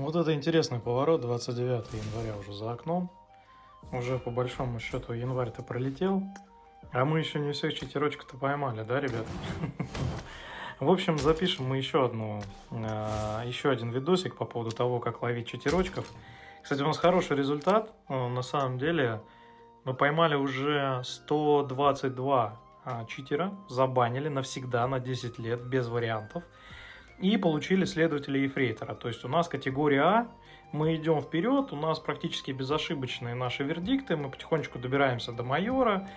Вот это интересный поворот, 29 января уже за окном. Уже по большому счету январь-то пролетел, а мы еще не всех читерочек-то поймали, да, ребят? В общем, запишем мы еще один видосик по поводу того, как ловить читерочков. Кстати, у нас хороший результат. На самом деле мы поймали уже 122 читера, забанили навсегда на 10 лет, без вариантов. И получили следователя ефрейтора. То есть у нас категория А, мы идем вперед, у нас практически безошибочные наши вердикты, мы потихонечку добираемся до майора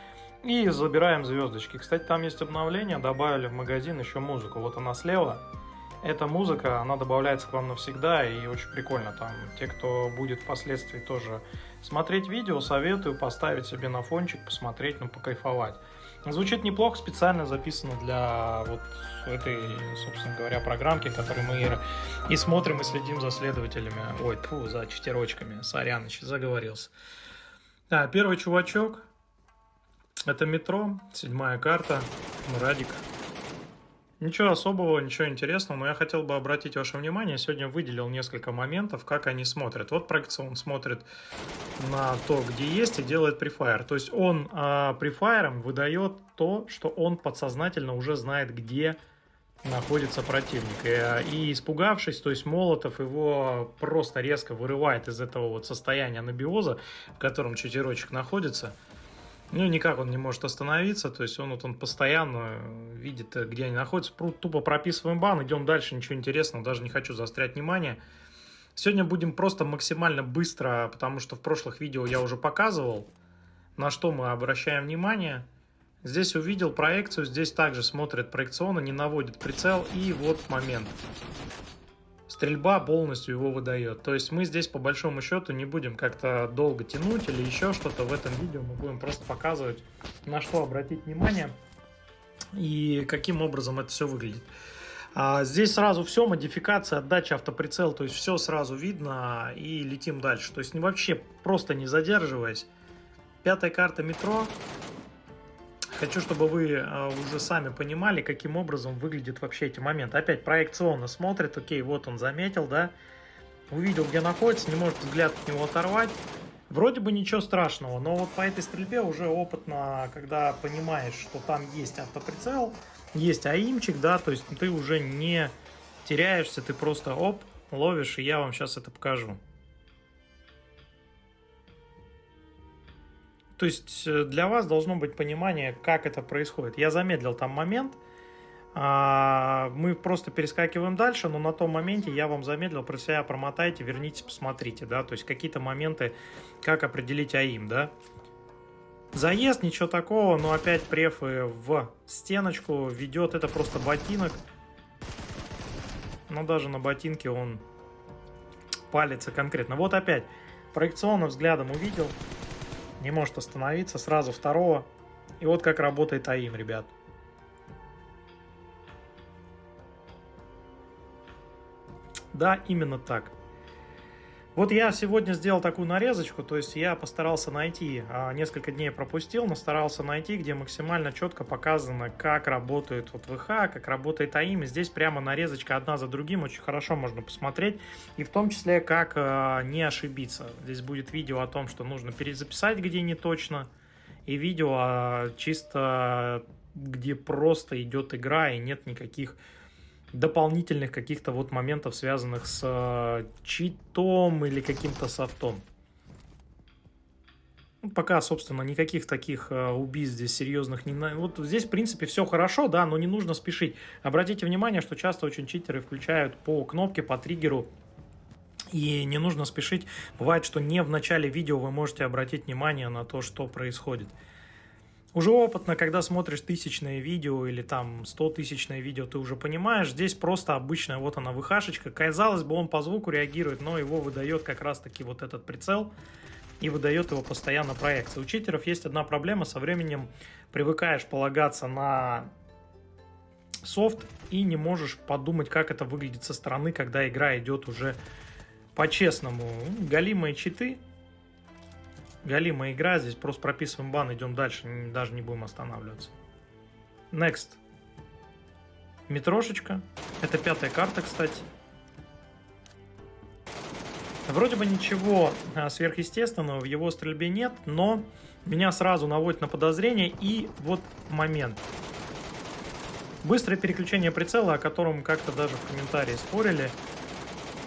и забираем звездочки. Кстати, там есть обновление, добавили в магазин еще музыку. Вот она слева. Эта музыка, она добавляется к вам навсегда и очень прикольно. Там те, кто будет впоследствии тоже смотреть видео, советую поставить себе на фончик, посмотреть, покайфовать. Звучит неплохо, специально записано для вот этой, собственно говоря, программки, которую мы и смотрим, и следим за следователями. Ой, тьфу, за читерочками. Соряныч, заговорился. Первый чувачок. Это метро, 7-я карта, Радик. Ничего особого, ничего интересного, но я хотел бы обратить ваше внимание. Сегодня выделил несколько моментов, как они смотрят. Вот проекцион смотрит на то, где есть, и делает префайр. То есть он префайром выдает то, что он подсознательно уже знает, где находится противник. И испугавшись, то есть Молотов его просто резко вырывает из этого вот состояния анабиоза, в котором читерочек находится. Никак он не может остановиться, то есть он постоянно видит, где они находятся. Тупо прописываем бан, идем дальше, ничего интересного, даже не хочу заострять внимание. Сегодня будем просто максимально быстро, потому что в прошлых видео я уже показывал, на что мы обращаем внимание. Здесь увидел проекцию, здесь также смотрит проекционно, не наводит прицел, и вот момент. Стрельба полностью его выдает. То есть мы здесь по большому счету не будем как-то долго тянуть или еще что-то в этом видео. Мы будем просто показывать, на что обратить внимание и каким образом это все выглядит. Здесь сразу все, модификация, отдача, автоприцел, то есть все сразу видно и летим дальше. То есть вообще просто не задерживаясь. 5-я карта метро. Хочу, чтобы вы уже сами понимали, каким образом выглядит вообще эти моменты. Опять проекционно смотрит, окей, вот он заметил, да, увидел, где находится, не может взгляд от него оторвать. Вроде бы ничего страшного, но вот по этой стрельбе уже опытно, когда понимаешь, что там есть автоприцел, есть аимчик, да, то есть ты уже не теряешься, ты просто ловишь, и я вам сейчас это покажу. То есть для вас должно быть понимание, как это происходит. Я замедлил там момент, мы просто перескакиваем дальше, но на том моменте я вам замедлил, про себя промотайте, вернитесь, посмотрите, да, то есть какие-то моменты, как определить АИМ, да. Заезд, ничего такого, но опять префы в стеночку ведет, это просто ботинок, но даже на ботинке он палится конкретно. Вот опять, проекционным взглядом увидел, не может остановиться, сразу второго. И вот как работает АИМ, ребят. Да, именно так. Вот я сегодня сделал такую нарезочку, то есть я постарался найти, несколько дней пропустил, но старался найти, где максимально четко показано, как работает вот ВХ, как работает АИМ. И здесь прямо нарезочка одна за другим, очень хорошо можно посмотреть. И в том числе, как не ошибиться. Здесь будет видео о том, что нужно перезаписать, где не точно, и видео чисто, где просто идет игра и нет никаких дополнительных каких-то вот моментов, связанных с читом или каким-то софтом. Пока, собственно, никаких таких убийств здесь серьезных не... Вот здесь, в принципе, все хорошо, да, но не нужно спешить. Обратите внимание, что часто очень читеры включают по кнопке, по триггеру, и не нужно спешить. Бывает, что не в начале видео вы можете обратить внимание на то, что происходит. Уже опытно, когда смотришь 1000-е видео или там 100-тысячное видео, ты уже понимаешь, здесь просто обычная вот она ВХшечка. Казалось бы, он по звуку реагирует, но его выдает как раз-таки вот этот прицел и выдает его постоянно проекция. У читеров есть одна проблема, со временем привыкаешь полагаться на софт и не можешь подумать, как это выглядит со стороны, когда игра идет уже по-честному. Галимые читы. Галимая игра, здесь просто прописываем бан, идем дальше, даже не будем останавливаться. Next. Метрошечка. Это 5-я карта, кстати. Вроде бы ничего сверхъестественного в его стрельбе нет, но меня сразу наводит на подозрение. И вот момент. Быстрое переключение прицела, о котором как-то даже в комментарии спорили.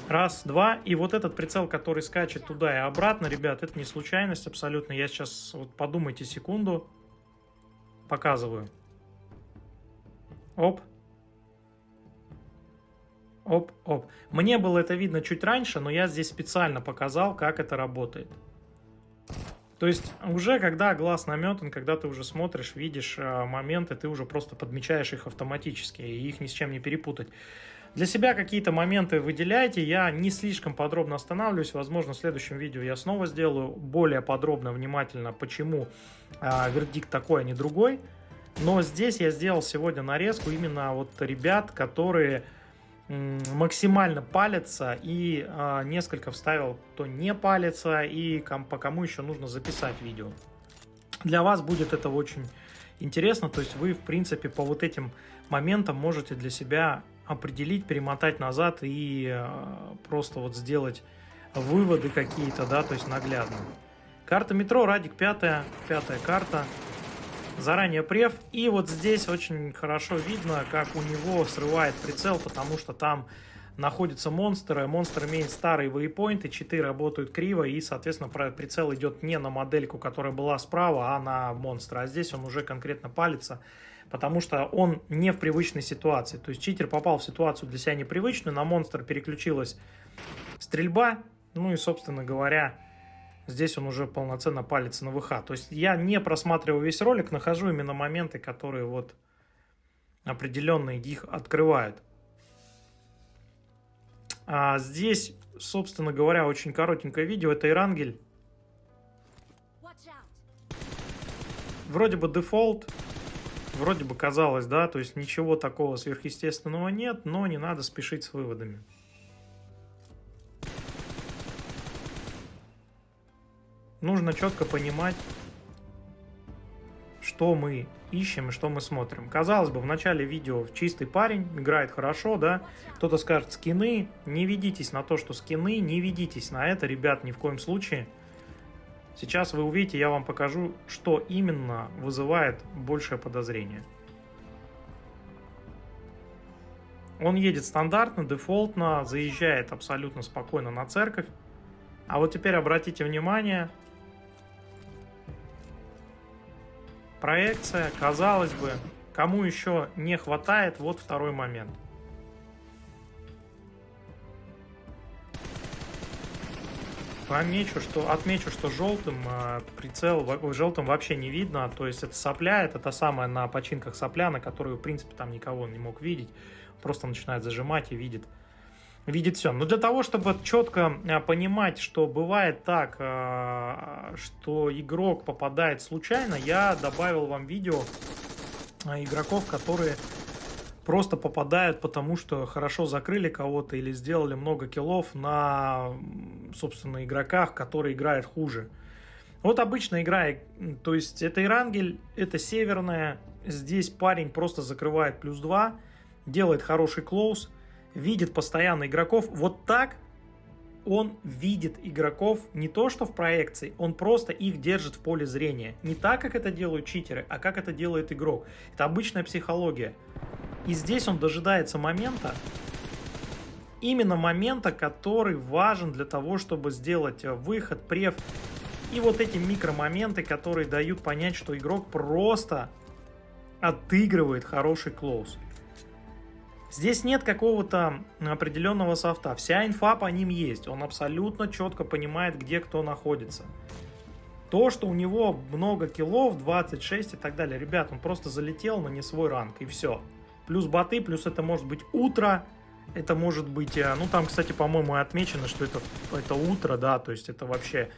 Раз, два. И вот этот прицел, который скачет туда и обратно, ребят, это не случайность абсолютно. Я сейчас, вот подумайте секунду. Показываю. Оп. Оп, оп. Мне было это видно чуть раньше, но я здесь специально показал, как это работает. То есть уже когда глаз наметан, когда ты уже смотришь, видишь моменты, ты уже просто подмечаешь их автоматически, и их ни с чем не перепутать. Для себя какие-то моменты выделяйте, я не слишком подробно останавливаюсь, возможно, в следующем видео я снова сделаю более подробно, внимательно, почему вердикт такой, а не другой. Но здесь я сделал сегодня нарезку именно вот ребят, которые максимально палятся, и несколько вставил, кто не палится, и по кому еще нужно записать видео. Для вас будет это очень интересно, то есть вы, в принципе, по вот этим моментам можете для себя определить, перемотать назад и просто вот сделать выводы какие-то, да, то есть наглядно. Карта метро, Радик 5-я карта. Заранее преф. И вот здесь очень хорошо видно, как у него срывает прицел, потому что там находятся монстры. Монстр имеет старые вейпоинты, читы работают криво, и, соответственно, прицел идет не на модельку, которая была справа, а на монстра. А здесь он уже конкретно палится, потому что он не в привычной ситуации. То есть читер попал в ситуацию для себя непривычную, на монстр переключилась стрельба, ну и, собственно говоря, здесь он уже полноценно палится на ВХ. То есть я не просматриваю весь ролик, нахожу именно моменты, которые вот определенно их открывают. А здесь, собственно говоря, очень коротенькое видео. Это Эрангель. Вроде бы дефолт. Вроде бы казалось, да, то есть ничего такого сверхъестественного нет, но не надо спешить с выводами. Нужно четко понимать, что мы ищем и что мы смотрим. Казалось бы, в начале видео чистый парень, играет хорошо, да. Кто-то скажет скины. Не ведитесь на то, что скины, не ведитесь на это, ребят, ни в коем случае. Сейчас вы увидите, я вам покажу, что именно вызывает большее подозрение. Он едет стандартно, дефолтно, заезжает абсолютно спокойно на церковь. А вот теперь обратите внимание. Проекция, казалось бы, кому еще не хватает, вот второй момент. Отмечу, что желтым прицел, желтым вообще не видно, то есть это сопля, это та самая на починках сопля, на которую, в принципе, там никого не мог видеть, просто начинает зажимать и видит все. Но для того, чтобы четко понимать, что бывает так, что игрок попадает случайно, я добавил вам видео игроков, которые просто попадают, потому что хорошо закрыли кого-то или сделали много киллов на, собственно, игроках, которые играют хуже. Вот обычная игра, то есть это Эрангель, это северная, здесь парень просто закрывает +2, делает хороший клоус, видит постоянно игроков. Вот так он видит игроков не то что в проекции, он просто их держит в поле зрения. Не так, как это делают читеры, а как это делает игрок. Это обычная психология. И здесь он дожидается момента, именно момента, который важен для того, чтобы сделать выход, преф. И вот эти микромоменты, которые дают понять, что игрок просто отыгрывает хороший клоус. Здесь нет какого-то определенного софта. Вся инфа по ним есть. Он абсолютно четко понимает, где кто находится. То, что у него много киллов, 26 и так далее. Ребят, он просто залетел на не свой ранг, и все. Плюс боты, плюс это может быть утро. Это может быть... Ну, там, кстати, по-моему, отмечено, что это утро, да. То есть это вообще...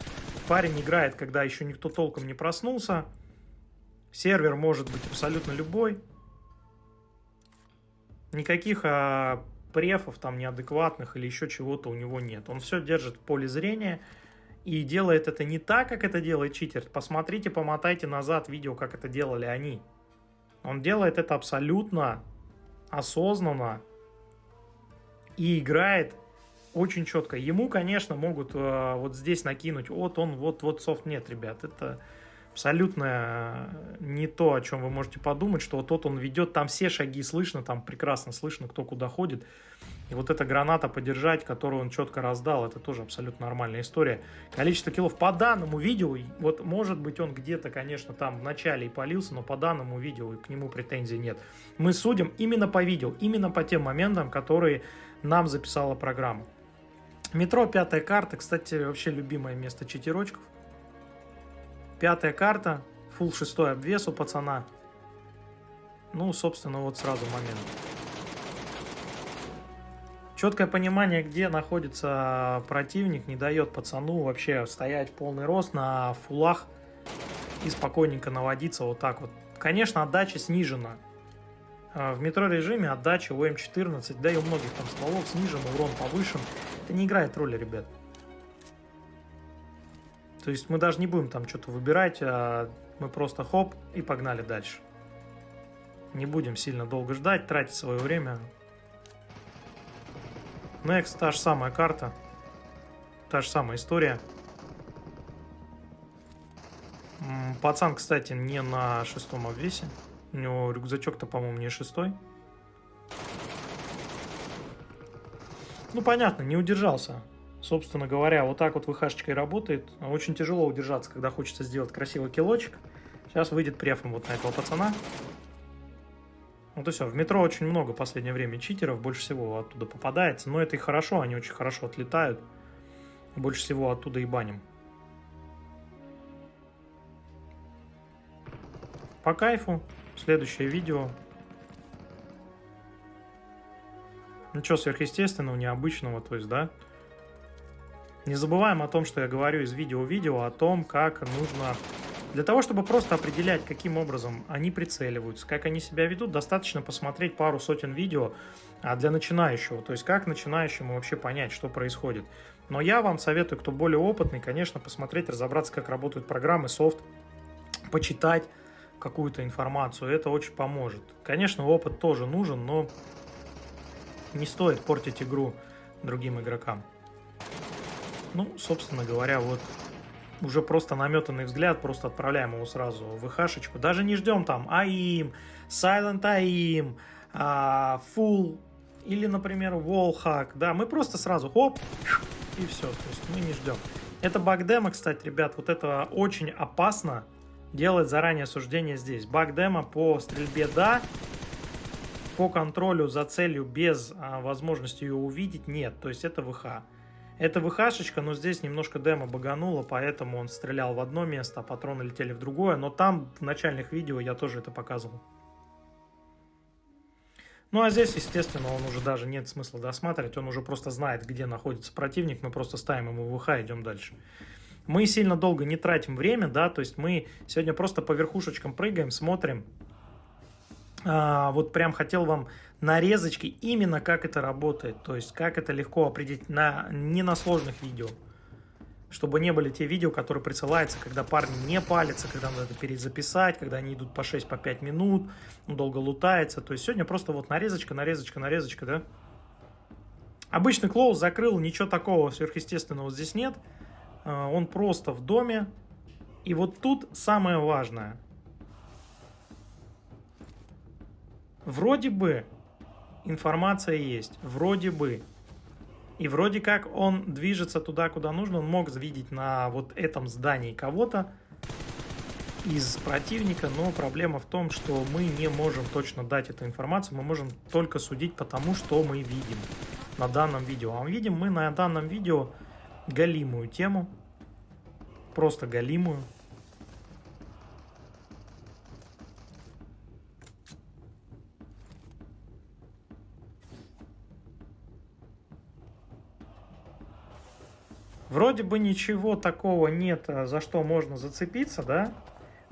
Парень играет, когда еще никто толком не проснулся. Сервер может быть абсолютно любой. Никаких префов там неадекватных или еще чего-то у него нет. Он все держит в поле зрения и делает это не так, как это делает читер. Посмотрите, помотайте назад видео, как это делали они. Он делает это абсолютно осознанно и играет Очень четко. Ему, конечно, могут вот здесь накинуть, вот он, вот софт. Нет, ребят, это абсолютно не то, о чем вы можете подумать, что вот он ведет, там все шаги слышно, там прекрасно слышно, кто куда ходит. И вот эта граната подержать, которую он четко раздал, это тоже абсолютно нормальная история. Количество киллов по данному видео, вот может быть он где-то, конечно, там в начале и палился, но по данному видео к нему претензий нет. Мы судим именно по видео, именно по тем моментам, которые нам записала программа. Метро, 5-я карта, кстати, вообще любимое место читерочков. 5-я карта, фулл 6-й обвес у пацана. Ну, собственно, вот сразу момент. Четкое понимание, где находится противник, не дает пацану вообще стоять в полный рост на фулах и спокойненько наводиться вот так вот. Конечно, отдача снижена. В метро режиме отдача у М14, да и у многих там стволов снижен, урон повышен. Это не играет роли, ребят. То есть мы даже не будем там что-то выбирать, а мы просто хоп и погнали дальше. Не будем сильно долго ждать, тратить свое время. Next, та же самая карта, та же самая история. Пацан, кстати, не на 6-м обвесе. У него рюкзачок-то, по-моему, не 6-й. Ну, понятно, не удержался. Собственно говоря, вот так вот ВХшечкой работает. Очень тяжело удержаться, когда хочется сделать красивый киллочек. Сейчас выйдет префом вот на этого пацана. Вот и все. В метро очень много в последнее время читеров, больше всего оттуда попадается. Но это и хорошо, они очень хорошо отлетают. Больше всего оттуда и баним. По кайфу. Следующее видео. Ничего сверхъестественного, необычного, то есть, да. Не забываем о том, что я говорю из видео в видео, о том, как нужно... Для того, чтобы просто определять, каким образом они прицеливаются, как они себя ведут, достаточно посмотреть пару сотен видео для начинающего. То есть, как начинающему вообще понять, что происходит. Но я вам советую, кто более опытный, конечно, посмотреть, разобраться, как работают программы, софт, почитать какую-то информацию. Это очень поможет. Конечно, опыт тоже нужен, но не стоит портить игру другим игрокам. Ну, собственно говоря, вот уже просто наметанный взгляд, просто отправляем его сразу в ВХшечку. Даже не ждем там АИМ, Silent АИМ, Full или, например, Wallhack. Да, мы просто сразу хоп и все. То есть мы не ждем. Это баг-демо, кстати, ребят, вот это очень опасно делать заранее суждение здесь. Баг-демо по стрельбе да, по контролю за целью без возможности ее увидеть нет. То есть это ВХ. Это ВХшечка, но здесь немножко демо багануло, поэтому он стрелял в одно место, а патроны летели в другое. Но там в начальных видео я тоже это показывал. Ну а здесь, естественно, он уже даже нет смысла досматривать. Он уже просто знает, где находится противник. Мы просто ставим ему ВХ и идем дальше. Мы сильно долго не тратим время, да, то есть мы сегодня просто по верхушечкам прыгаем, смотрим. Вот прям хотел вам нарезочки именно как это работает, то есть как это легко определить не на сложных видео, чтобы не были те видео, которые присылаются, когда парни не палятся, когда надо перезаписать, когда они идут по 6, по 5 минут, долго лутается. То есть сегодня просто вот нарезочка, да. Обычный клоус закрыл, ничего такого сверхъестественного здесь нет. Он просто в доме. И вот тут самое важное. Вроде бы информация есть, вроде бы. И вроде как он движется туда, куда нужно. Он мог видеть на вот этом здании кого-то из противника, но проблема в том, что мы не можем точно дать эту информацию. Мы можем только судить по тому, что мы видим на данном видео. А видим мы на данном видео галимую тему. Просто галимую. Вроде бы ничего такого нет, за что можно зацепиться, да?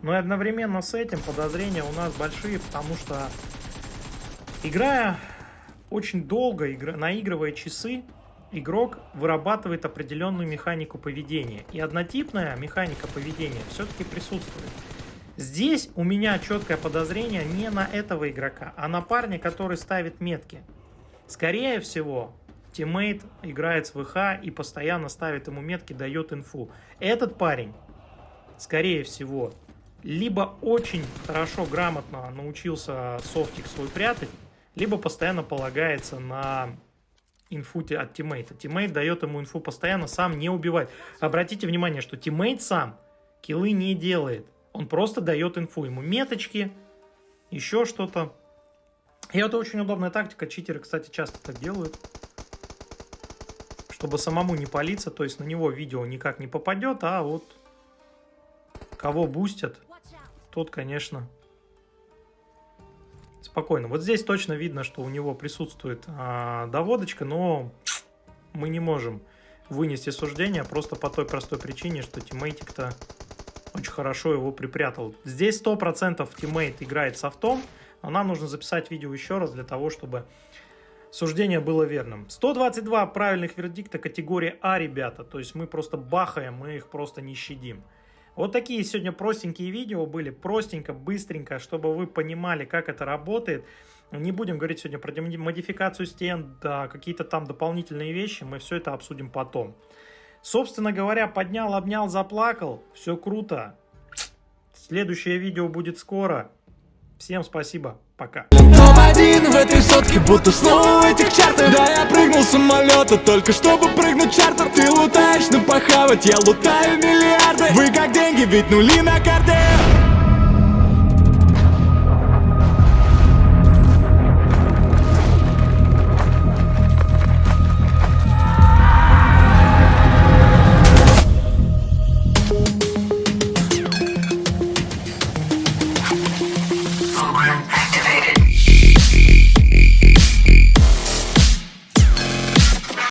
Но и одновременно с этим подозрения у нас большие, потому что играя очень долго, наигрывая часы, игрок вырабатывает определенную механику поведения. И однотипная механика поведения все-таки присутствует. Здесь у меня четкое подозрение не на этого игрока, а на парня, который ставит метки. Скорее всего, Тиммейт играет с ВХ и постоянно ставит ему метки, дает инфу. Этот парень, скорее всего, либо очень хорошо, грамотно научился софтик свой прятать, либо постоянно полагается на инфу от тиммейта. Тиммейт дает ему инфу постоянно, сам не убивает. Обратите внимание, что тиммейт сам киллы не делает. Он просто дает инфу. Ему меточки, еще что-то. И это очень удобная тактика. Читеры, кстати, часто так делают. Чтобы самому не палиться, то есть на него видео никак не попадет, а вот кого бустят, тот, конечно, спокойно. Вот здесь точно видно, что у него присутствует доводочка, но мы не можем вынести суждение просто по той простой причине, что тиммейтик-то очень хорошо его припрятал. Здесь 100% тиммейт играет софтом, но нам нужно записать видео еще раз для того, чтобы суждение было верным. 122 правильных вердикта категории А, ребята. То есть мы просто бахаем, мы их просто не щадим. Вот такие сегодня простенькие видео были. Простенько, быстренько, чтобы вы понимали, как это работает. Не будем говорить сегодня про модификацию стен, да, какие-то там дополнительные вещи. Мы все это обсудим потом. Собственно говоря, поднял, обнял, заплакал. Все круто. Следующее видео будет скоро. Всем спасибо. Пока. Топ-1 в этой сотке, будто снова в этих чартах. Да, я прыгнул с самолета, только чтобы прыгнуть чартер. Ты лутаешь на похавать, я лутаю миллиарды. Вы как деньги, ведь нули на карте. Program activated.